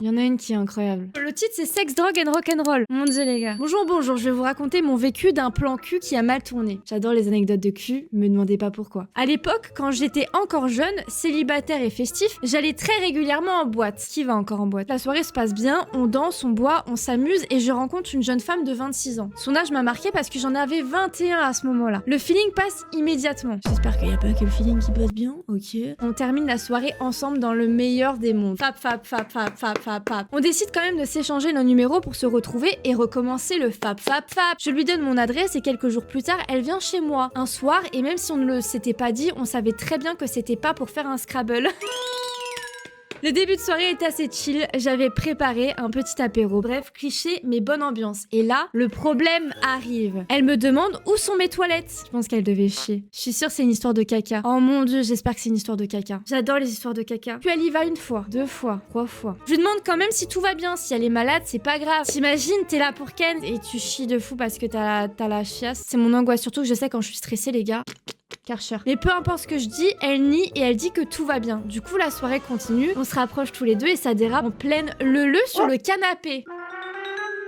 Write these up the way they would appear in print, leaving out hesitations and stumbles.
Il y en a une qui est incroyable. Le titre c'est Sex, Drogue and Rock'n'Roll. Mon dieu les gars. Bonjour, je vais vous raconter mon vécu d'un plan cul qui a mal tourné. J'adore les anecdotes de cul, me demandez pas pourquoi. À l'époque, quand j'étais encore jeune, célibataire et festif, j'allais très régulièrement en boîte. Qui va encore en boîte? La soirée se passe bien, on danse, on boit, on s'amuse et je rencontre une jeune femme de 26 ans. Son âge m'a marqué parce que j'en avais 21 à ce moment-là. Le feeling passe immédiatement. J'espère qu'il n'y a pas que le feeling qui passe bien, ok. On termine la soirée ensemble dans le meilleur des mondes. Fap. On décide quand même de s'échanger nos numéros pour se retrouver et recommencer le fap. Je lui donne mon adresse et quelques jours plus tard, elle vient chez moi un soir et même si on ne le s'était pas dit, on savait très bien que c'était pas pour faire un Scrabble. Le début de soirée était assez chill, j'avais préparé un petit apéro. Bref, cliché, mais bonne ambiance. Et là, le problème arrive. Elle me demande où sont mes toilettes. Je pense qu'elle devait chier. Je suis sûre que c'est une histoire de caca. Oh mon dieu, j'espère que c'est une histoire de caca. J'adore les histoires de caca. Puis elle y va une fois, 2 fois, 3 fois. Je lui demande quand même si tout va bien. Si elle est malade, c'est pas grave. T'imagines, t'es là pour Ken et tu chies de fou parce que t'as la chiasse. C'est mon angoisse, surtout que je sais quand je suis stressée, les gars. Karcher. Mais peu importe ce que je dis, elle nie et elle dit que tout va bien. Du coup, la soirée continue, on se rapproche tous les deux et ça dérape en pleine le sur le canapé.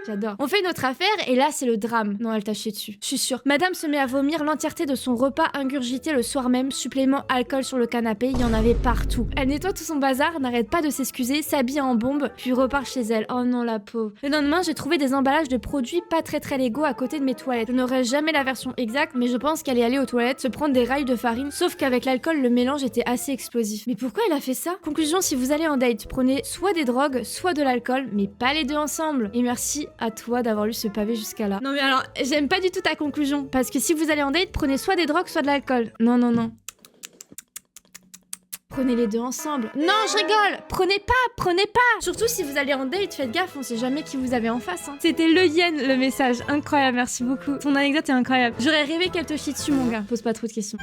J'adore. On fait notre affaire et là c'est le drame. Non, elle t'a chié dessus. Je suis sûre. Madame se met à vomir l'entièreté de son repas ingurgité le soir même, supplément alcool sur le canapé, il y en avait partout. Elle nettoie tout son bazar, n'arrête pas de s'excuser, s'habille en bombe, puis repart chez elle. Oh non, la pauvre. Le lendemain, j'ai trouvé des emballages de produits pas très légaux à côté de mes toilettes. Je n'aurai jamais la version exacte, mais je pense qu'elle est allée aux toilettes se prendre des rails de farine, sauf qu'avec l'alcool, le mélange était assez explosif. Mais pourquoi elle a fait ça? Conclusion, si vous allez en date, prenez soit des drogues, soit de l'alcool, mais pas les deux ensemble. Et merci à toi d'avoir lu ce pavé jusqu'à là. Non mais alors, j'aime pas du tout ta conclusion, parce que si vous allez en date, prenez soit des drogues, soit de l'alcool. Non. Prenez les deux ensemble. Non, je rigole. Prenez pas. Surtout si vous allez en date, faites gaffe, on sait jamais qui vous avez en face. Hein. C'était le yen, le message. Incroyable, merci beaucoup. Ton anecdote est incroyable. J'aurais rêvé qu'elle te chie dessus, mon gars. Pose pas trop de questions.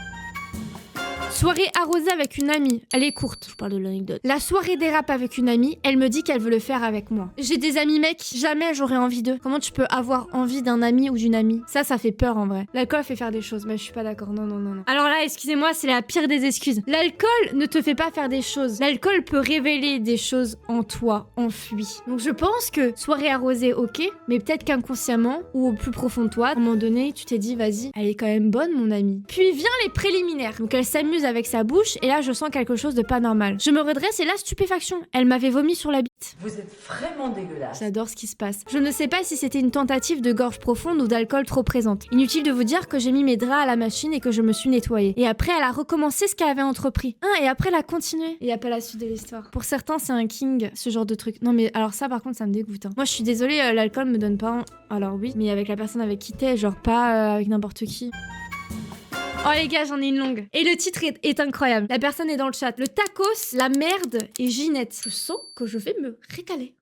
Soirée arrosée avec une amie. Elle est courte, je parle de l'anecdote. La soirée dérape avec une amie, elle me dit qu'elle veut le faire avec moi. J'ai des amis mecs, jamais j'aurais envie d'eux. Comment tu peux avoir envie d'un ami ou d'une amie? Ça fait peur en vrai. L'alcool fait faire des choses, mais je suis pas d'accord. Non. Alors là, excusez-moi, c'est la pire des excuses. L'alcool ne te fait pas faire des choses. L'alcool peut révéler des choses en toi, enfui. Donc je pense que soirée arrosée, ok, mais peut-être qu'inconsciemment, ou au plus profond de toi, à un moment donné, tu t'es dit, vas-y, elle est quand même bonne, mon amie. Puis vient les préliminaires. Donc elle s'amuse avec sa bouche et là je sens quelque chose de pas normal. Je me redresse et là stupéfaction. Elle m'avait vomi sur la bite. Vous êtes vraiment dégueulasse. J'adore ce qui se passe. Je ne sais pas si c'était une tentative de gorge profonde ou d'alcool trop présente. Inutile de vous dire que j'ai mis mes draps à la machine et que je me suis nettoyée. Et après elle a recommencé ce qu'elle avait entrepris. Et après elle a continué. Il y a pas la suite de l'histoire. Pour certains c'est un king ce genre de truc. Non mais alors ça par contre ça me dégoûte. Hein. Moi je suis désolée, l'alcool me donne pas. Alors oui, mais avec la personne avec qui t'es, genre pas avec n'importe qui. Oh les gars, j'en ai une longue. Et le titre est incroyable. La personne est dans le chat. Le tacos, la merde et Ginette. Je sens que je vais me régaler.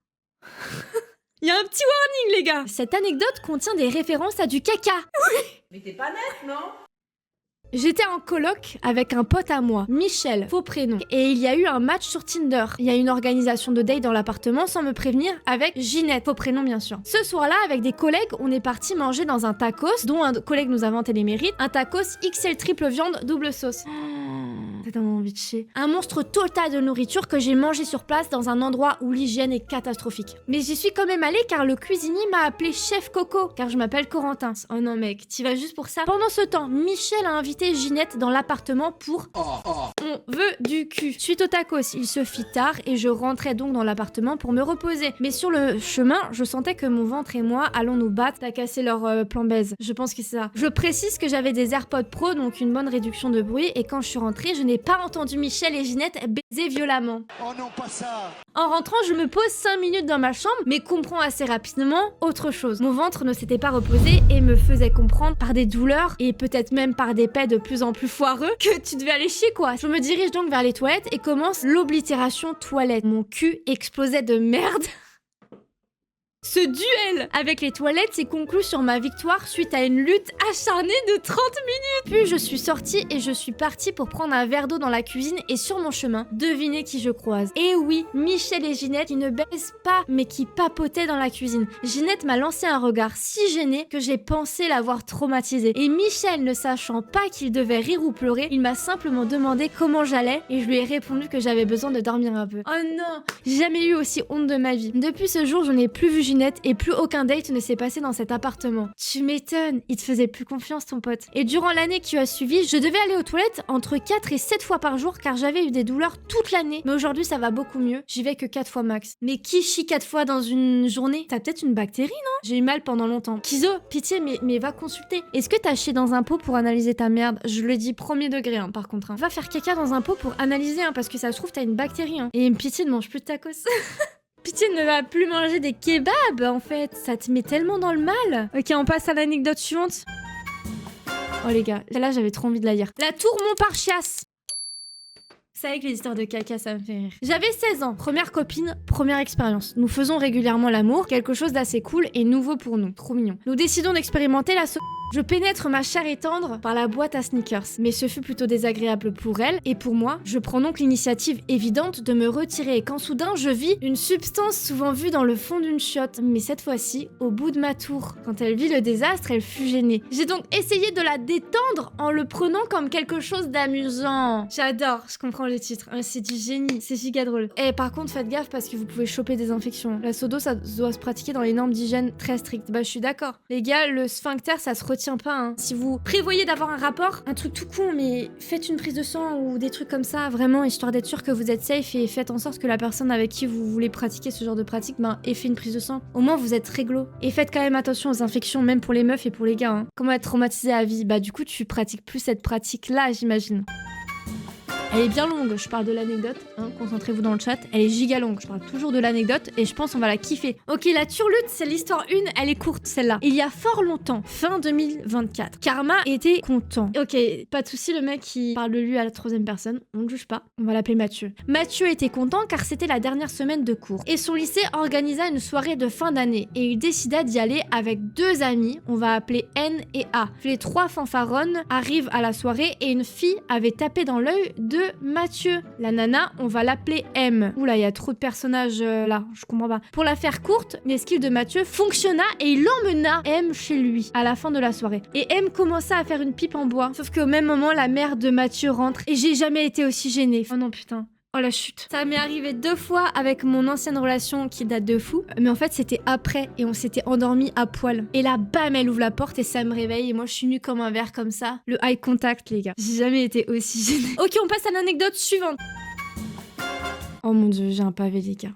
Il y a un petit warning les gars. Cette anecdote contient des références à du caca. Oui. Mais t'es pas nette, non? J'étais en coloc avec un pote à moi, Michel, faux prénom, et il y a eu un match sur Tinder. Il y a une organisation de date dans l'appartement sans me prévenir avec Ginette, faux prénom bien sûr. Ce soir-là, avec des collègues, on est parti manger dans un tacos, dont un collègue nous a vanté les mérites, un tacos XL triple viande double sauce. T'as tellement envie de chier. Un monstre total de nourriture que j'ai mangé sur place dans un endroit où l'hygiène est catastrophique. Mais j'y suis quand même allée car le cuisinier m'a appelé Chef Coco, car je m'appelle Corentin. Oh non mec, t'y vas juste pour ça? Pendant ce temps, Michel a invité Ginette dans l'appartement pour... On veut du cul. Suite au tacos, il se fit tard et je rentrais donc dans l'appartement pour me reposer. Mais sur le chemin, je sentais que mon ventre et moi allons nous battre à casser leur plan baise. Je pense que c'est ça. Je précise que j'avais des AirPods Pro, donc une bonne réduction de bruit, et quand je suis rentrée, je n'ai pas entendu Michel et Ginette baiser violemment. Oh non, pas ça! En rentrant, je me pose 5 minutes dans ma chambre, mais comprends assez rapidement autre chose. Mon ventre ne s'était pas reposé et me faisait comprendre par des douleurs et peut-être même par des pets de plus en plus foireux que tu devais aller chier quoi. Je me dirige donc vers les toilettes et commence l'oblitération toilette. Mon cul explosait de merde. Ce duel avec les toilettes s'est conclu sur ma victoire suite à une lutte acharnée de 30 minutes. Puis je suis sortie et je suis partie pour prendre un verre d'eau dans la cuisine et sur mon chemin, devinez qui je croise. Et oui, Michel et Ginette qui ne baissent pas mais qui papotaient dans la cuisine. Ginette m'a lancé un regard si gêné que j'ai pensé l'avoir traumatisé. Et Michel, ne sachant pas qu'il devait rire ou pleurer, il m'a simplement demandé comment j'allais et je lui ai répondu que j'avais besoin de dormir un peu. Oh non, j'ai jamais eu aussi honte de ma vie. Depuis ce jour, je n'ai plus vu Ginette et plus aucun date ne s'est passé dans cet appartement. Tu m'étonnes, il te faisait plus confiance ton pote. Et durant l'année qui a suivi, je devais aller aux toilettes entre 4 et 7 fois par jour car j'avais eu des douleurs toute l'année. Mais aujourd'hui ça va beaucoup mieux, j'y vais que 4 fois max. Mais qui chie 4 fois dans une journée? T'as peut-être une bactérie, non? J'ai eu mal pendant longtemps. Kizo, pitié, mais va consulter. Est-ce que t'as chié dans un pot pour analyser ta merde? Je le dis premier degré hein, par contre. Hein. Va faire caca dans un pot pour analyser hein, parce que ça se trouve t'as une bactérie. Hein. Et pitié, ne mange plus de tacos. Pitié, ne va plus manger des kebabs, en fait. Ça te met tellement dans le mal. Ok, on passe à l'anecdote suivante. Oh les gars, là j'avais trop envie de la lire. La tour Montparnasse. Vous savez que les histoires de caca, ça me fait rire. J'avais 16 ans. Première copine, première expérience. Nous faisons régulièrement l'amour, quelque chose d'assez cool et nouveau pour nous. Trop mignon. Nous décidons d'expérimenter la Je pénètre ma chair et tendre par la boîte à sneakers, mais ce fut plutôt désagréable pour elle et pour moi. Je prends donc l'initiative évidente de me retirer et quand soudain je vis une substance souvent vue dans le fond d'une chiotte, mais cette fois-ci au bout de ma tour. Quand elle vit le désastre, elle fut gênée. J'ai donc essayé de la détendre en le prenant comme quelque chose d'amusant. J'adore, je comprends le titre. C'est du génie, c'est giga drôle. Et par contre, faites gaffe parce que vous pouvez choper des infections. La sodo, ça doit se pratiquer dans les normes d'hygiène très strictes. Bah, je suis d'accord. Les gars, le sphincter, ça se retient pas. Hein. Si vous prévoyez d'avoir un rapport, un truc tout con, mais faites une prise de sang ou des trucs comme ça, vraiment, histoire d'être sûr que vous êtes safe et faites en sorte que la personne avec qui vous voulez pratiquer ce genre de pratique, ait fait une prise de sang. Au moins, vous êtes réglo. Et faites quand même attention aux infections, même pour les meufs et pour les gars. Hein. Comment être traumatisé à vie? Bah, du coup, tu pratiques plus cette pratique-là, j'imagine. Elle est bien longue, je parle de l'anecdote, hein, concentrez-vous dans le chat, elle est giga longue, je parle toujours de l'anecdote et je pense on va la kiffer. Ok, la turlute, c'est l'histoire 1, elle est courte celle-là. Il y a fort longtemps, fin 2024, Karma était content. Ok, pas de souci, le mec qui parle de lui à la 3e personne, on ne juge pas, on va l'appeler Mathieu. Mathieu était content car c'était la dernière semaine de cours et son lycée organisa une soirée de fin d'année et il décida d'y aller avec 2 amis, on va appeler N et A. Les 3 fanfaronnes arrivent à la soirée et une fille avait tapé dans l'œil de Mathieu. La nana, on va l'appeler M. Oula, il y a trop de personnages là, je comprends pas. Pour la faire courte, l'esquive de Mathieu fonctionna et il emmena M chez lui à la fin de la soirée. Et M commença à faire une pipe en bois. Sauf qu'au même moment, la mère de Mathieu rentre et j'ai jamais été aussi gênée. Oh non, putain. Oh la chute. Ça m'est arrivé 2 fois avec mon ancienne relation qui date de fou. Mais en fait c'était après et on s'était endormi à poil. Et là bam elle ouvre la porte et ça me réveille et moi je suis nue comme un verre comme ça. Le eye contact les gars. J'ai jamais été aussi gênée. Ok on passe à l'anecdote suivante. Oh mon dieu j'ai un pavé les gars.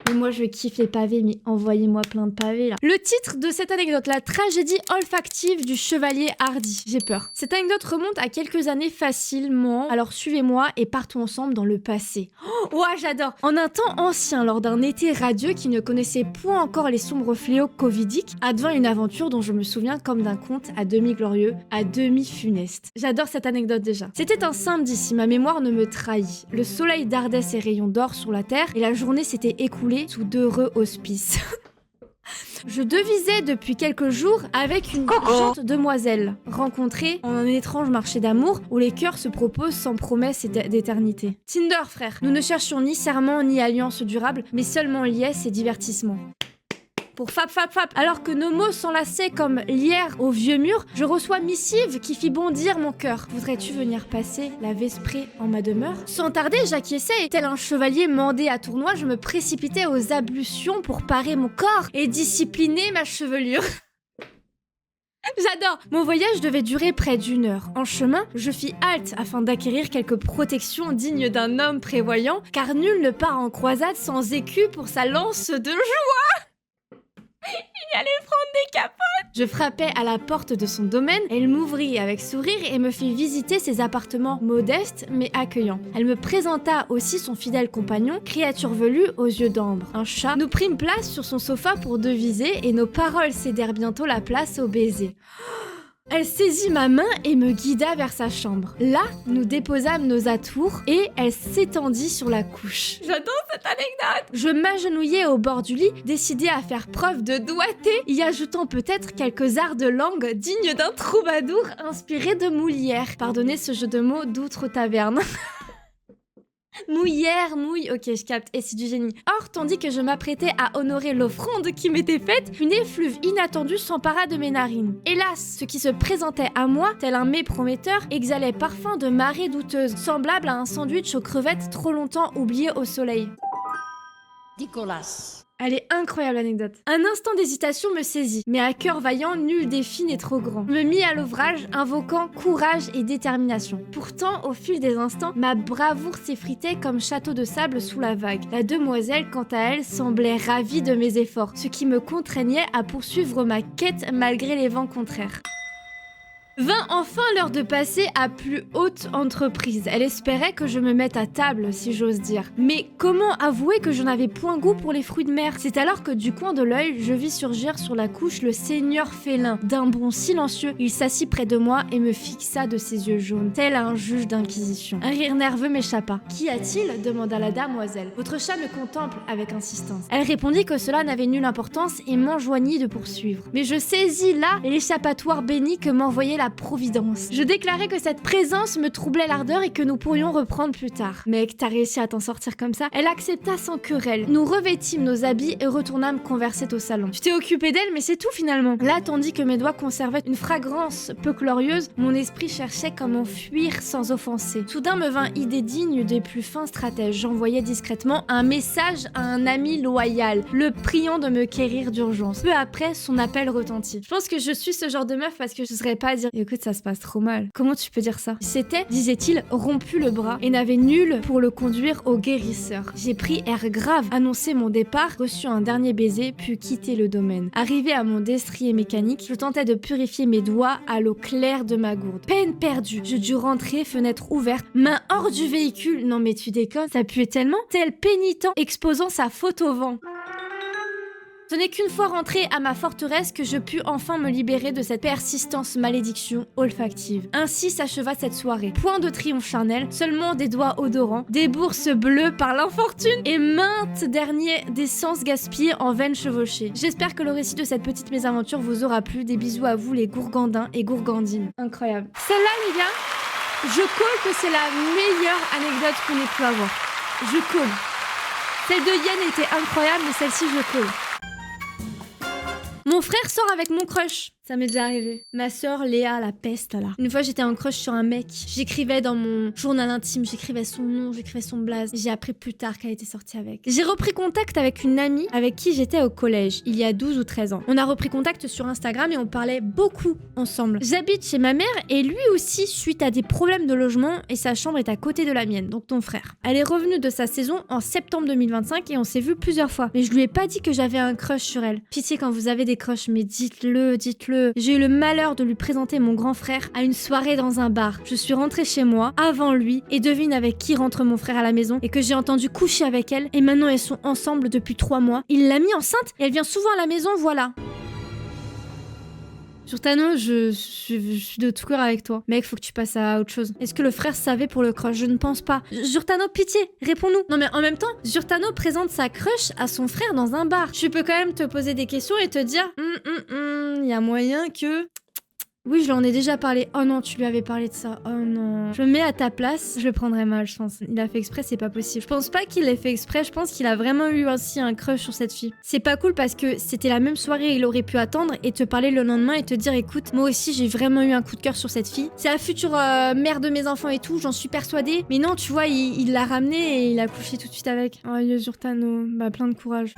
Et moi je kiffe les pavés, mais envoyez-moi plein de pavés là. Le titre de cette anecdote, la tragédie olfactive du chevalier Hardy. J'ai peur. Cette anecdote remonte à quelques années facilement, alors suivez-moi et partons ensemble dans le passé. Oh, ouais, j'adore. En un temps ancien, lors d'un été radieux qui ne connaissait point encore les sombres fléaux covidiques, advint une aventure dont je me souviens comme d'un conte à demi glorieux, à demi funeste. J'adore cette anecdote déjà. C'était un samedi si ma mémoire ne me trahit. Le soleil dardait ses rayons d'or sur la terre et la journée s'était écoulée sous d'heureux auspices. Je devisais depuis quelques jours avec une charmante demoiselle, rencontrée en un étrange marché d'amour où les cœurs se proposent sans promesse d'éternité. Tinder, frère. Nous ne cherchions ni serment ni alliance durable, mais seulement liesse et divertissement. Pour fap. Alors que nos mots s'enlaçaient comme lierre au vieux mur, je reçois missive qui fit bondir mon cœur. Voudrais-tu venir passer la vesprée en ma demeure? Sans tarder, j'acquiesçais et tel un chevalier mandé à tournoi, je me précipitais aux ablutions pour parer mon corps et discipliner ma chevelure. J'adore. Mon voyage devait durer près d'1 heure. En chemin, je fis halte afin d'acquérir quelques protections dignes d'un homme prévoyant, car nul ne part en croisade sans écu pour sa lance de joie. Il allait prendre des capotes. Je frappais à la porte de son domaine, elle m'ouvrit avec sourire et me fit visiter ses appartements modestes mais accueillants. Elle me présenta aussi son fidèle compagnon, créature velue aux yeux d'ambre, un chat. Nous prîmes place sur son sofa pour deviser et nos paroles cédèrent bientôt la place au baiser. Elle saisit ma main et me guida vers sa chambre. Là, nous déposâmes nos atours et elle s'étendit sur la couche. J'adore cette anecdote. Je m'agenouillai au bord du lit, décidée à faire preuve de doigté, y ajoutant peut-être quelques arts de langue dignes d'un troubadour inspiré de Moulière. Pardonnez ce jeu de mots d'outre-taverne. Mouillère, mouille, ok je capte, et c'est du génie. Or, tandis que je m'apprêtais à honorer l'offrande qui m'était faite, une effluve inattendue s'empara de mes narines. Hélas, ce qui se présentait à moi, tel un mets prometteur, exhalait parfum de marée douteuse, semblable à un sandwich aux crevettes trop longtemps oublié au soleil. Nicolas. Elle est incroyable l'anecdote. Un instant d'hésitation me saisit, mais à cœur vaillant, nul défi n'est trop grand. Je me mis à l'ouvrage, invoquant courage et détermination. Pourtant, au fil des instants, ma bravoure s'effritait comme château de sable sous la vague. La demoiselle, quant à elle, semblait ravie de mes efforts, ce qui me contraignait à poursuivre ma quête malgré les vents contraires. Vint enfin l'heure de passer à plus haute entreprise. Elle espérait que je me mette à table, si j'ose dire. Mais comment avouer que je n'avais point goût pour les fruits de mer? C'est alors que du coin de l'œil, je vis surgir sur la couche le seigneur félin. D'un bond silencieux, il s'assit près de moi et me fixa de ses yeux jaunes, tel un juge d'inquisition. Un rire nerveux m'échappa. « Qu'y a-t-il » demanda la damoiselle. « Votre chat me contemple avec insistance. » Elle répondit que cela n'avait nulle importance et m'enjoignit de poursuivre. Mais je saisis là l'échappatoire béni que m'envoyait la providence. Je déclarai que cette présence me troublait l'ardeur et que nous pourrions reprendre plus tard. Mec, t'as réussi à t'en sortir comme ça? Elle accepta sans querelle. Nous revêtîmes nos habits et retournâmes converser au salon. Tu t'es occupé d'elle, mais c'est tout finalement. Là, tandis que mes doigts conservaient une fragrance peu glorieuse, mon esprit cherchait comment fuir sans offenser. Soudain me vint idée digne des plus fins stratèges. J'envoyai discrètement un message à un ami loyal, le priant de me quérir d'urgence. Peu après, son appel retentit. Je pense que je suis ce genre de meuf parce que je serais pas à dire écoute, ça se passe trop mal. Comment tu peux dire ça? C'était, disait-il, rompu le bras et n'avait nul pour le conduire au guérisseur. J'ai pris air grave, annoncé mon départ, reçu un dernier baiser, puis quitté le domaine. Arrivé à mon destrier mécanique, je tentais de purifier mes doigts à l'eau claire de ma gourde. Peine perdue, je dus rentrer, fenêtre ouverte, main hors du véhicule. Non mais tu déconnes, ça puait tellement, tel pénitent exposant sa faute au vent. Ce n'est qu'une fois rentrée à ma forteresse que je pus enfin me libérer de cette persistance malédiction olfactive. Ainsi s'acheva cette soirée. Point de triomphe charnel, seulement des doigts odorants, des bourses bleues par l'infortune et maintes derniers d'essence gaspillés en veines chevauchées. J'espère que le récit de cette petite mésaventure vous aura plu. Des bisous à vous les gourgandins et gourgandines. Incroyable. Celle-là les gars, je colle que c'est la meilleure anecdote qu'on ait pu avoir. Je colle. Celle de Yen était incroyable mais celle-ci je colle. Mon frère sort avec mon crush. Ça m'est déjà arrivé. Ma sœur Léa, la peste là. Une fois j'étais en crush sur un mec. J'écrivais dans mon journal intime, j'écrivais son nom, j'écrivais son blaze. J'ai appris plus tard qu'elle était sortie avec. J'ai repris contact avec une amie avec qui j'étais au collège, il y a 12 ou 13 ans. On a repris contact sur Instagram et on parlait beaucoup ensemble. J'habite chez ma mère et lui aussi suite à des problèmes de logement et sa chambre est à côté de la mienne, donc ton frère. Elle est revenue de sa saison en septembre 2025 et on s'est vu plusieurs fois. Mais je lui ai pas dit que j'avais un crush sur elle. Pitié quand vous avez des crushs, mais dites-le. J'ai eu le malheur de lui présenter mon grand frère à une soirée dans un bar. Je suis rentrée chez moi avant lui et devine avec qui rentre mon frère à la maison et que j'ai entendu coucher avec elle et maintenant elles sont ensemble depuis 3 mois. Il l'a mis enceinte et elle vient souvent à la maison, voilà. Jurtano, je suis de tout cœur avec toi. Mec, faut que tu passes à autre chose. Est-ce que le frère savait pour le crush? Je ne pense pas. Jurtano, pitié, réponds-nous. Non mais en même temps, Jurtano présente sa crush à son frère dans un bar. Tu peux quand même te poser des questions et te dire y a moyen que... Oui, je lui en ai déjà parlé. Oh non, tu lui avais parlé de ça. Oh non. Je me mets à ta place, je le prendrais mal, je pense. Il a fait exprès, c'est pas possible. Je pense pas qu'il l'ait fait exprès, je pense qu'il a vraiment eu aussi un crush sur cette fille. C'est pas cool parce que c'était la même soirée, il aurait pu attendre et te parler le lendemain et te dire écoute, moi aussi j'ai vraiment eu un coup de cœur sur cette fille. C'est la future mère de mes enfants et tout, j'en suis persuadée. Mais non, tu vois, il l'a ramenée et il a couché tout de suite avec. Oh, Jurtano, bah plein de courage.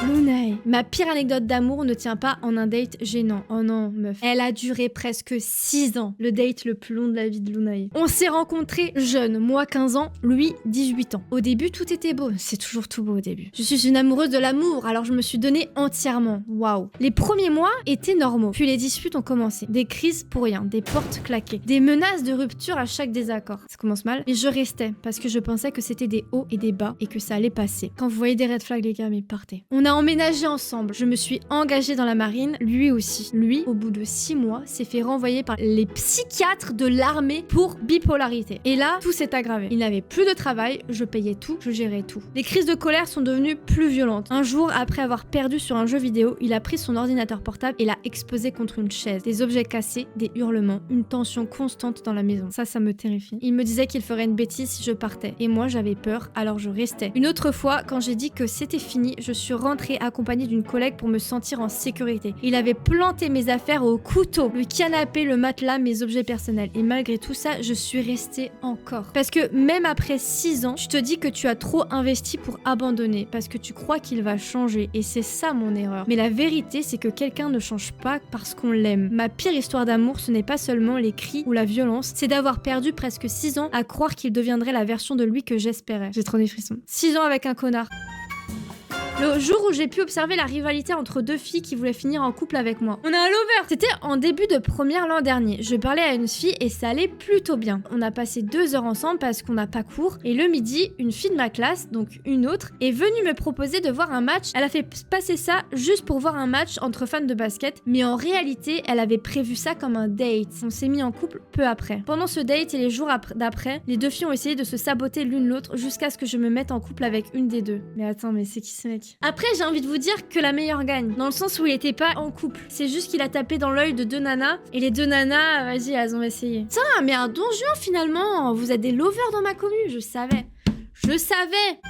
Lunay. Ma pire anecdote d'amour ne tient pas en un date gênant. Oh non, meuf. Elle a duré presque 6 ans. Le date le plus long de la vie de Lunay. On s'est rencontrés jeunes. Moi 15 ans, lui 18 ans. Au début, tout était beau. C'est toujours tout beau au début. Je suis une amoureuse de l'amour, alors je me suis donnée entièrement. Waouh. Les premiers mois étaient normaux. Puis les disputes ont commencé. Des crises pour rien. Des portes claquées. Des menaces de rupture à chaque désaccord. Ça commence mal. Mais je restais parce que je pensais que c'était des hauts et des bas et que ça allait passer. Quand vous voyez des red flags, les gars, mais partez. On a a emménagé ensemble. Je me suis engagée dans la marine, lui aussi. Lui, au bout de 6 mois, s'est fait renvoyer par les psychiatres de l'armée pour bipolarité. Et là, tout s'est aggravé. Il n'avait plus de travail, je payais tout, je gérais tout. Les crises de colère sont devenues plus violentes. Un jour, après avoir perdu sur un jeu vidéo, il a pris son ordinateur portable et l'a explosé contre une chaise. Des objets cassés, des hurlements, une tension constante dans la maison. Ça me terrifie. Il me disait qu'il ferait une bêtise si je partais. Et moi, j'avais peur, alors je restais. Une autre fois, quand j'ai dit que c'était fini, je suis rentrée accompagnée d'une collègue pour me sentir en sécurité. Il avait planté mes affaires au couteau, le canapé, le matelas, mes objets personnels. Et malgré tout ça, je suis restée encore. Parce que même après 6 ans, tu te dis que tu as trop investi pour abandonner, parce que tu crois qu'il va changer. Et c'est ça mon erreur. Mais la vérité, c'est que quelqu'un ne change pas parce qu'on l'aime. Ma pire histoire d'amour, ce n'est pas seulement les cris ou la violence, c'est d'avoir perdu presque 6 ans à croire qu'il deviendrait la version de lui que j'espérais. J'ai trop des frissons. 6 ans avec un connard. Le jour où j'ai pu observer la rivalité entre 2 filles qui voulaient finir en couple avec moi. On a un lover. C'était en début de première l'an dernier. Je parlais à une fille et ça allait plutôt bien. On a passé 2 heures ensemble parce qu'on n'a pas cours. Et le midi, une fille de ma classe, donc une autre, est venue me proposer de voir un match. Elle a fait passer ça juste pour voir un match entre fans de basket. Mais en réalité, elle avait prévu ça comme un date. On s'est mis en couple peu après. Pendant ce date et les jours d'après, les 2 filles ont essayé de se saboter l'une l'autre jusqu'à ce que je me mette en couple avec une des 2. Mais attends, mais c'est qui ce mec ? Après, j'ai envie de vous dire que la meilleure gagne. Dans le sens où il était pas en couple. C'est juste qu'il a tapé dans l'œil de 2 nanas. Et les 2 nanas, vas-y, elles ont essayé. Tiens, mais un Don Juan finalement. Vous êtes des lovers dans ma commu. Je savais. Je savais.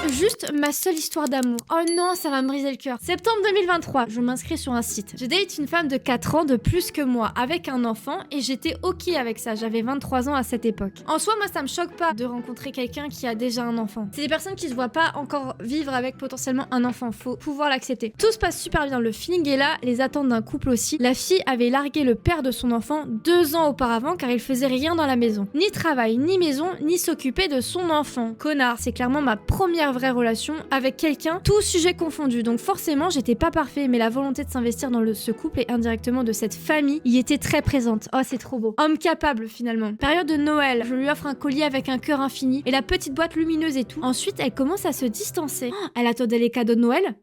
Juste ma seule histoire d'amour. Oh non, ça va me briser le cœur. Septembre 2023, je m'inscris sur un site. Je date une femme de 4 ans de plus que moi, avec un enfant, et j'étais ok avec ça. J'avais 23 ans à cette époque. En soi, moi, ça me choque pas de rencontrer quelqu'un qui a déjà un enfant. C'est des personnes qui se voient pas encore vivre avec potentiellement un enfant. Faut pouvoir l'accepter. Tout se passe super bien. Le feeling est là, les attentes d'un couple aussi. La fille avait largué le père de son enfant 2 ans auparavant car il faisait rien dans la maison. Ni travail, ni maison, ni s'occuper de son enfant. Connard, c'est clairement ma première vraie relation avec quelqu'un, tout sujet confondu. Donc forcément, j'étais pas parfait, mais la volonté de s'investir dans ce couple et indirectement de cette famille y était très présente. Oh, c'est trop beau. Homme capable, finalement. Période de Noël, je lui offre un collier avec un cœur infini et la petite boîte lumineuse et tout. Ensuite, elle commence à se distancer. Oh, elle attendait les cadeaux de Noël ?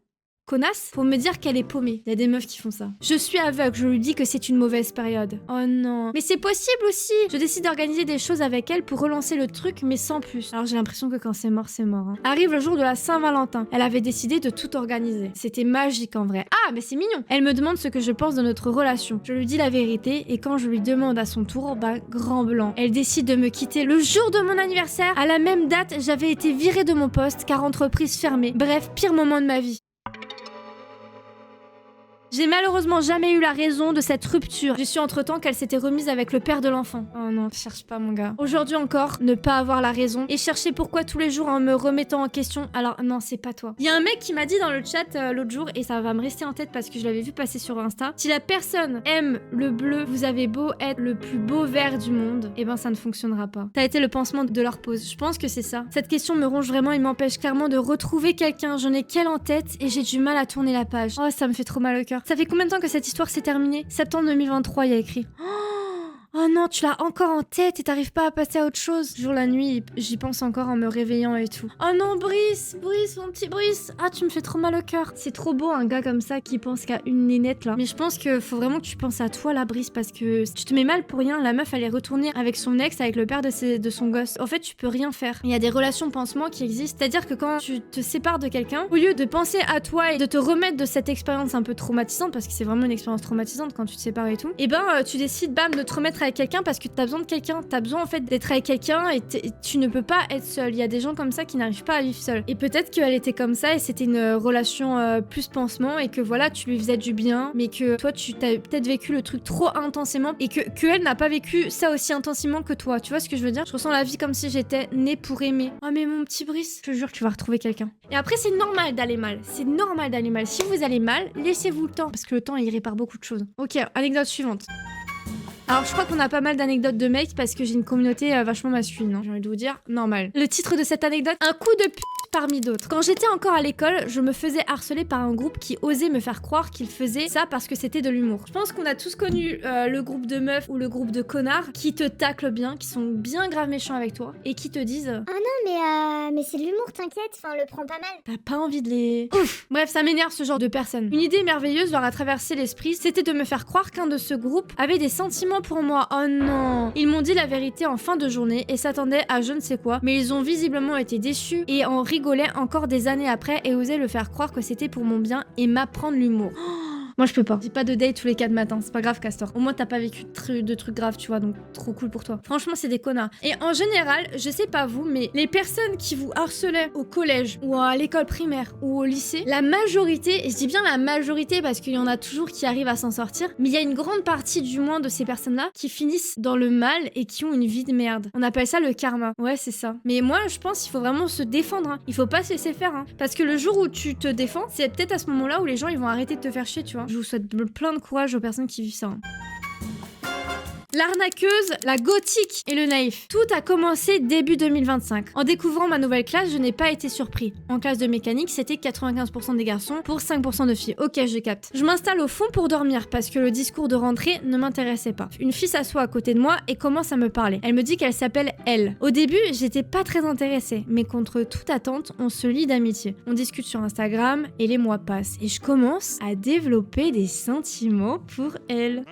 Connasse pour me dire qu'elle est paumée. Il y a des meufs qui font ça. Je suis aveugle, je lui dis que c'est une mauvaise période. Oh non. Mais c'est possible aussi. Je décide d'organiser des choses avec elle pour relancer le truc, mais sans plus. Alors j'ai l'impression que quand c'est mort, c'est mort. Hein. Arrive le jour de la Saint-Valentin. Elle avait décidé de tout organiser. C'était magique en vrai. Ah, mais c'est mignon. Elle me demande ce que je pense de notre relation. Je lui dis la vérité et quand je lui demande à son tour, grand blanc. Elle décide de me quitter le jour de mon anniversaire. À la même date, j'avais été virée de mon poste car entreprise fermée. Bref, pire moment de ma vie. J'ai malheureusement jamais eu la raison de cette rupture. J'ai su entre-temps qu'elle s'était remise avec le père de l'enfant. Oh non, cherche pas mon gars. Aujourd'hui encore, ne pas avoir la raison et chercher pourquoi tous les jours en me remettant en question. Alors non, c'est pas toi. Il y a un mec qui m'a dit dans le chat l'autre jour et ça va me rester en tête parce que je l'avais vu passer sur Insta. Si la personne aime le bleu, vous avez beau être le plus beau vert du monde, eh ben ça ne fonctionnera pas. T'as été le pansement de leur pause. Je pense que c'est ça. Cette question me ronge vraiment et m'empêche clairement de retrouver quelqu'un. J'en ai qu'elle en tête et j'ai du mal à tourner la page. Oh, ça me fait trop mal au cœur. Ça fait combien de temps que cette histoire s'est terminée ? Septembre 2023, il y a écrit. Oh non, tu l'as encore en tête et t'arrives pas à passer à autre chose. Jour la nuit, j'y pense encore en me réveillant et tout. Oh non, Brice, mon petit Brice. Ah, tu me fais trop mal au cœur. C'est trop beau un gars comme ça qui pense qu'à une nénette là. Mais je pense que faut vraiment que tu penses à toi là, Brice, parce que tu te mets mal pour rien. La meuf, elle est retournée avec son ex, avec le père de son gosse. En fait, tu peux rien faire. Il y a des relations pansement qui existent. C'est-à-dire que quand tu te sépares de quelqu'un, au lieu de penser à toi et de te remettre de cette expérience un peu traumatisante, parce que c'est vraiment une expérience traumatisante quand tu te sépares et tout, et ben tu décides bam de te remettre avec quelqu'un parce que t'as besoin de quelqu'un, t'as besoin en fait d'être avec quelqu'un et tu ne peux pas être seul. Il y a des gens comme ça qui n'arrivent pas à vivre seul. Et peut-être qu'elle était comme ça et c'était une relation plus pansement et que voilà, tu lui faisais du bien, mais que toi tu t'as peut-être vécu le truc trop intensément et que elle n'a pas vécu ça aussi intensément que toi. Tu vois ce que je veux dire ? Je ressens la vie comme si j'étais née pour aimer. Oh mais mon petit Brice, je te jure que tu vas retrouver quelqu'un. Et après c'est normal d'aller mal. C'est normal d'aller mal. Si vous allez mal, laissez-vous le temps parce que le temps il répare beaucoup de choses. Ok, anecdote suivante. Alors je crois qu'on a pas mal d'anecdotes de mecs parce que j'ai une communauté vachement masculine, hein. J'ai envie de vous dire, normal. Le titre de cette anecdote, un coup de parmi d'autres. Quand j'étais encore à l'école, je me faisais harceler par un groupe qui osait me faire croire qu'il faisait ça parce que c'était de l'humour. Je pense qu'on a tous connu le groupe de meufs ou le groupe de connards qui te taclent bien, qui sont bien grave méchants avec toi et qui te disent Oh non, mais c'est de l'humour, t'inquiète, enfin, on le prend pas mal. t'as pas envie de les... Ouf. Bref, ça m'énerve ce genre de personnes. Une idée merveilleuse leur a traversé l'esprit, c'était de me faire croire qu'un de ce groupe avait des sentiments pour moi. Oh non. Ils m'ont dit la vérité en fin de journée et s'attendaient à je ne sais quoi, mais ils ont visiblement été déçus et en rigolaient encore des années après et osaient le faire croire que c'était pour mon bien et m'apprendre l'humour. Moi je peux pas. Dis pas de date tous les 4 matins, c'est pas grave Castor. Au moins t'as pas vécu de trucs graves, tu vois, donc trop cool pour toi. Franchement c'est des connards. Et en général, je sais pas vous, mais les personnes qui vous harcelaient au collège ou à l'école primaire ou au lycée, la majorité, et je dis bien la majorité parce qu'il y en a toujours qui arrivent à s'en sortir, mais il y a une grande partie du moins de ces personnes-là qui finissent dans le mal et qui ont une vie de merde. On appelle ça le karma. Ouais c'est ça. Mais moi je pense qu'il faut vraiment se défendre, hein. Il faut pas se laisser faire, hein. Parce que le jour où tu te défends, c'est peut-être à ce moment-là où les gens ils vont arrêter de te faire chier, tu vois. Je vous souhaite plein de courage aux personnes qui vivent ça. Hein. L'arnaqueuse, la gothique et le naïf. Tout a commencé début 2025. En découvrant ma nouvelle classe, je n'ai pas été surpris. En classe de mécanique, c'était 95% des garçons pour 5% de filles. Ok, je capte. Je m'installe au fond pour dormir parce que le discours de rentrée ne m'intéressait pas. Une fille s'assoit à côté de moi et commence à me parler. Elle me dit qu'elle s'appelle Elle. Au début, j'étais pas très intéressée, mais contre toute attente, on se lie d'amitié. On discute sur Instagram et les mois passent et je commence à développer des sentiments pour elle.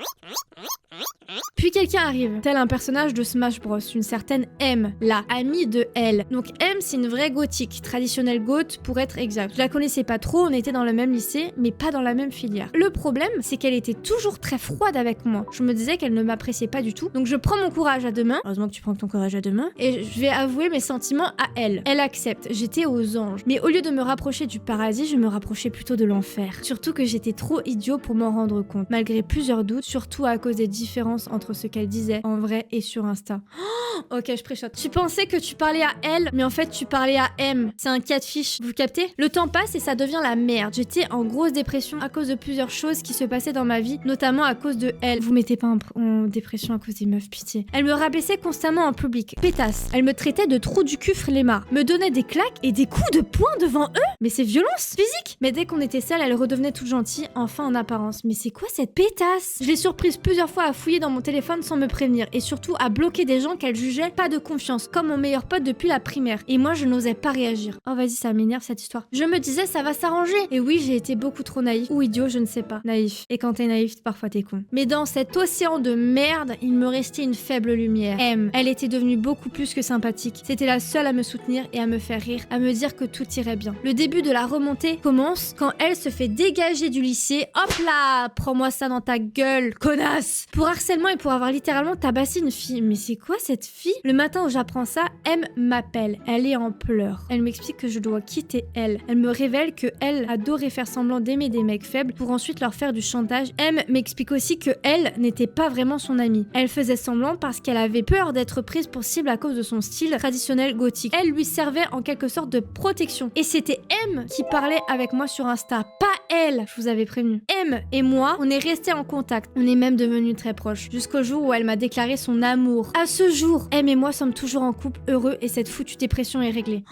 Puis quelqu'un arrive, tel un personnage de Smash Bros, une certaine M, la amie de Elle. Donc M, c'est une vraie gothique, traditionnelle goth pour être exact. Je la connaissais pas trop, on était dans le même lycée, mais pas dans la même filière. Le problème, c'est qu'elle était toujours très froide avec moi. Je me disais qu'elle ne m'appréciait pas du tout, donc je prends mon courage à deux mains, heureusement que tu prends ton courage à deux mains, et je vais avouer mes sentiments à elle. Elle accepte, j'étais aux anges. Mais au lieu de me rapprocher du paradis, je me rapprochais plutôt de l'enfer. Surtout que j'étais trop idiot pour m'en rendre compte, malgré plusieurs doutes, surtout à cause des différences entre ce qu'elle disait en vrai et sur Insta. Oh, ok, je préchote. Tu pensais que tu parlais à elle, mais en fait tu parlais à M. C'est un catfish, vous captez? Le temps passe et ça devient la merde. J'étais en grosse dépression à cause de plusieurs choses qui se passaient dans ma vie, notamment à cause de elle. Vous mettez pas en dépression à cause des meufs, pitié. Elle me rabaissait constamment en public. Pétasse. Elle me traitait de trou du cul flemmard, me donnait des claques et des coups de poing devant eux. Mais c'est violence physique. Mais dès qu'on était seul, elle redevenait toute gentille, enfin en apparence. Mais c'est quoi cette pétasse? Je l'ai surprise plusieurs fois à fouiller dans mon téléphone sans me prévenir et surtout à bloquer des gens qu'elle jugeait pas de confiance, comme mon meilleur pote depuis la primaire. Et moi, je n'osais pas réagir. Oh vas-y, ça m'énerve cette histoire. Je me disais, ça va s'arranger. Et oui, j'ai été beaucoup trop naïf. Ou idiot, je ne sais pas. Naïf. Et quand t'es naïf, parfois t'es con. Mais dans cet océan de merde, il me restait une faible lumière. M. Elle était devenue beaucoup plus que sympathique. C'était la seule à me soutenir et à me faire rire, à me dire que tout irait bien. Le début de la remontée commence quand elle se fait dégager du lycée. Hop là! Prends-moi ça dans ta gueule, connasse! Pour harcèlement et pour avoir littéralement tabassé une fille. Mais c'est quoi cette fille? Le matin où j'apprends ça, M m'appelle. Elle est en pleurs. Elle m'explique que je dois quitter elle. Elle me révèle que elle adorait faire semblant d'aimer des mecs faibles pour ensuite leur faire du chantage. M m'explique aussi que elle n'était pas vraiment son amie. Elle faisait semblant parce qu'elle avait peur d'être prise pour cible à cause de son style traditionnel gothique. Elle lui servait en quelque sorte de protection. Et c'était M qui parlait avec moi sur Insta, pas elle. Je vous avais prévenu. M et moi, on est restés en contact. On est même devenus très proches. Jusqu'au jour où elle m'a déclaré son amour. À ce jour, M et moi sommes toujours en couple heureux et cette foutue dépression est réglée.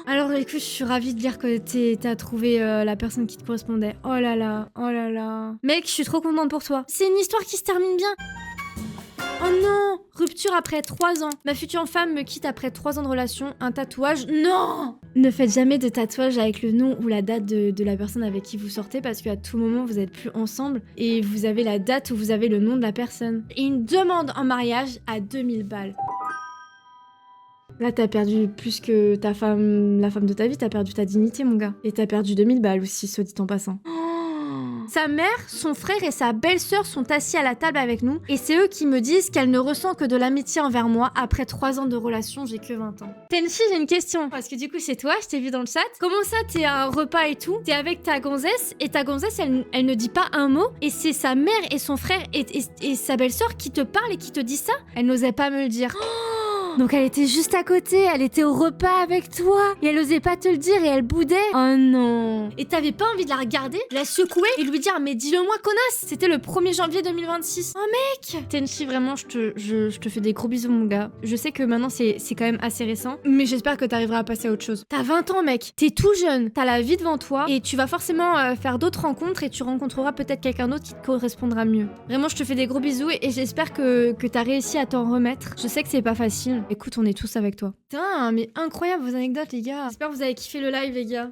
Alors écoute, je suis ravie de dire que t'as trouvé la personne qui te correspondait. Oh là là, oh là là. Mec, je suis trop contente pour toi. C'est une histoire qui se termine bien. Oh non! Rupture après 3 ans. Ma future femme me quitte après 3 ans de relation. Un tatouage? Non! Ne faites jamais de tatouage avec le nom ou la date de la personne avec qui vous sortez parce qu'à tout moment vous êtes plus ensemble et vous avez la date où vous avez le nom de la personne. Et une demande en mariage à 2000 balles. Là, t'as perdu plus que ta femme, la femme de ta vie, t'as perdu ta dignité, mon gars. Et t'as perdu 2000 balles aussi, soit dit en passant. Sa mère, son frère et sa belle-sœur sont assis à la table avec nous et c'est eux qui me disent qu'elle ne ressent que de l'amitié envers moi après 3 ans de relation, j'ai que 20 ans. Tenchi, j'ai une question parce que du coup c'est toi, je t'ai vu dans le chat. Comment ça t'es à un repas et tout, t'es avec ta gonzesse et ta gonzesse elle ne dit pas un mot et c'est sa mère et son frère et sa belle-sœur qui te parlent et qui te disent ça? Elle n'osait pas me le dire. Donc elle était juste à côté, elle était au repas avec toi et elle osait pas te le dire et elle boudait. Oh non. Et t'avais pas envie de la regarder, de la secouer et lui dire mais dis-le moi connasse. C'était le 1er janvier 2026. Oh mec. Tenchi, vraiment je te fais des gros bisous mon gars. Je sais que maintenant c'est quand même assez récent, mais j'espère que t'arriveras à passer à autre chose. T'as 20 ans mec, t'es tout jeune, t'as la vie devant toi et tu vas forcément faire d'autres rencontres et tu rencontreras peut-être quelqu'un d'autre qui te correspondra mieux. Vraiment je te fais des gros bisous et j'espère que t'as réussi à t'en remettre. Je sais que c'est pas facile. Écoute, on est tous avec toi. Putain, mais incroyable vos anecdotes les gars. J'espère que vous avez kiffé le live les gars.